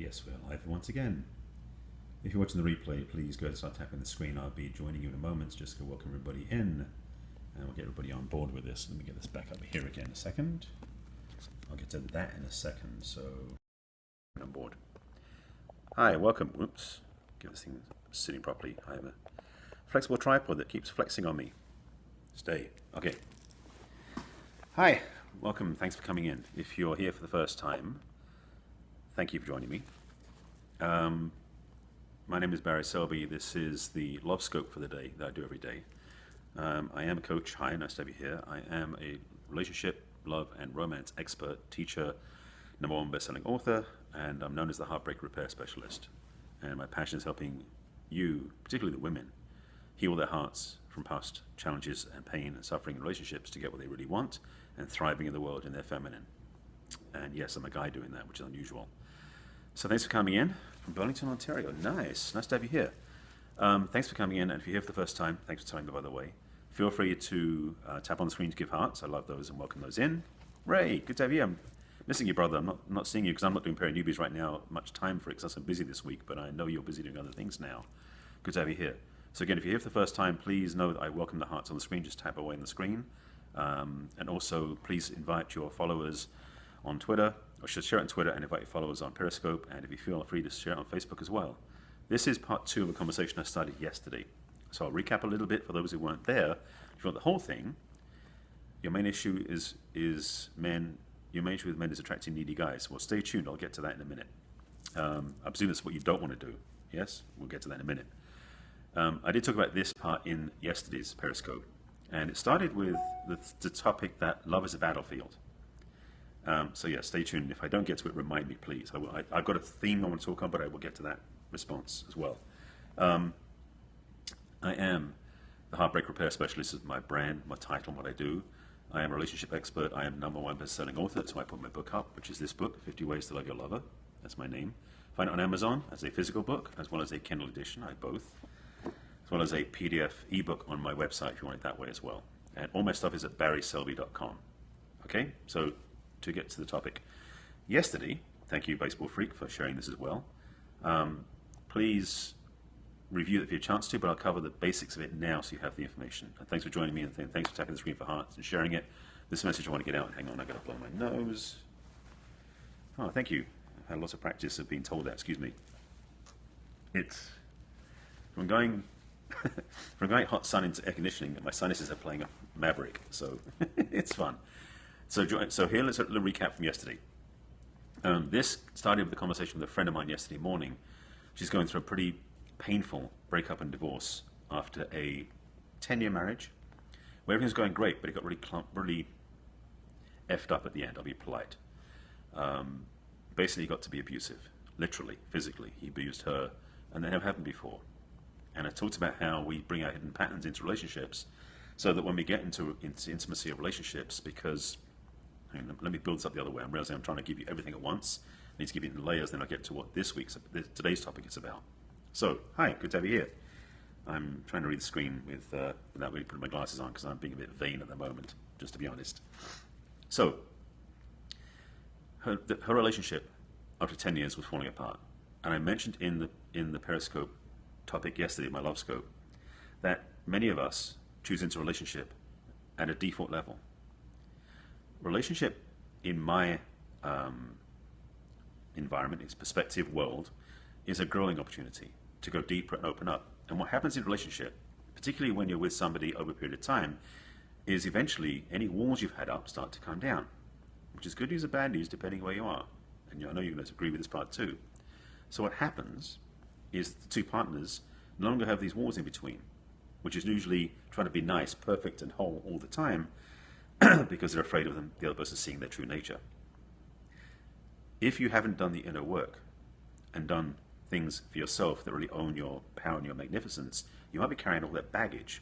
Yes, we're live once again. If you're watching the replay, please go and start tapping the screen. I'll be joining you in a moment. Just to welcome everybody in, and we'll get everybody on board with this. Let me get this back up here again in a second. I'll get to that in a second. So, on board. Hi, welcome. Whoops. Get this thing sitting properly. I have a flexible tripod that keeps flexing on me. Stay. Okay. Hi, welcome. Thanks for coming in. If you're here for the first time, thank you for joining me. My name is Barry Selby. This is the Love Scope for the day that I do every day. I am a coach. Hi, nice to have you here. I am a relationship, love, and romance expert, teacher, #1 best-selling author, and I'm known as the Heartbreak Repair Specialist. And my passion is helping you, particularly the women, heal their hearts from past challenges and pain and suffering in relationships to get what they really want and thriving in the world in their feminine. And yes, I'm a guy doing that, which is unusual. So thanks for coming in from Burlington, Ontario. Nice to have you here. Thanks for coming in, and if you're here for the first time, thanks for telling me, by the way. Feel free to tap on the screen to give hearts. I love those and welcome those in. Ray, good to have you. I'm missing you, brother. I'm not seeing you because I'm not doing Pair Newbies right now. Much time for it because I'm busy this week, but I know you're busy doing other things now. Good to have you here. So again, if you're here for the first time, please know that I welcome the hearts on the screen. Just tap away on the screen. And also, please invite your followers on Twitter, or should share it on Twitter and invite your followers on Periscope, and if you feel free to share it on Facebook as well. This is part 2 of a conversation I started yesterday. So I'll recap a little bit for those who weren't there. If you want the whole thing, your main issue is men, your main issue with men is attracting needy guys. Well, stay tuned, I'll get to that in a minute. I presume that's what you don't want to do. Yes, we'll get to that in a minute. I did talk about this part in yesterday's Periscope, and it started with the topic that love is a battlefield. So yeah, stay tuned. If I don't get to it, remind me, please. I've got a theme I want to talk on, but I will get to that response as well. I am the Heartbreak Repair Specialist. Is my brand, my title, what I do. I am a relationship expert. I am #1 best-selling author. That's why I put my book up, which is this book, 50 Ways to Love Your Lover. That's my name. Find it on Amazon as a physical book, as well as a Kindle edition. I have both. As well as a PDF ebook on my website if you want it that way as well. And all my stuff is at barryselby.com. Okay, so to get to the topic. Yesterday, thank you Baseball Freak for sharing this as well. Please review it if you have a chance to, but I'll cover the basics of it now so you have the information. And thanks for joining me, and thanks for tapping the screen for hearts and sharing it. This message I want to get out. Hang on, I got to blow my nose. Oh, thank you. I've had lots of practice of being told that, excuse me. It's from going hot sun into air conditioning, my sinuses are playing a Maverick, so it's fun. So here, let's have a little recap from yesterday. This started with a conversation with a friend of mine yesterday morning. She's going through a pretty painful breakup and divorce after a 10-year marriage where everything was going great, but it got really effed up at the end. I'll be polite. Basically, he got to be abusive, literally, physically. He abused her, and that never happened before. And I talked about how we bring our hidden patterns into relationships so that when we get into intimacy of relationships, because let me build this up the other way. I'm realizing I'm trying to give you everything at once. I need to give you in layers, then I'll get to what today's topic is about. So, hi, good to have you here. I'm trying to read the screen without really putting my glasses on because I'm being a bit vain at the moment, just to be honest. So, her relationship after 10 years was falling apart. And I mentioned in the Periscope topic yesterday, my Love Scope, that many of us choose into a relationship at a default level. Relationship in my environment, its perspective world, is a growing opportunity to go deeper and open up. And what happens in a relationship, particularly when you're with somebody over a period of time, is eventually any walls you've had up start to come down, which is good news or bad news depending where you are. And I know you're going to agree with this part too. So what happens is the two partners no longer have these walls in between, which is usually trying to be nice, perfect, and whole all the time because they're afraid of the other person seeing their true nature. If you haven't done the inner work and done things for yourself that really own your power and your magnificence, you might be carrying all that baggage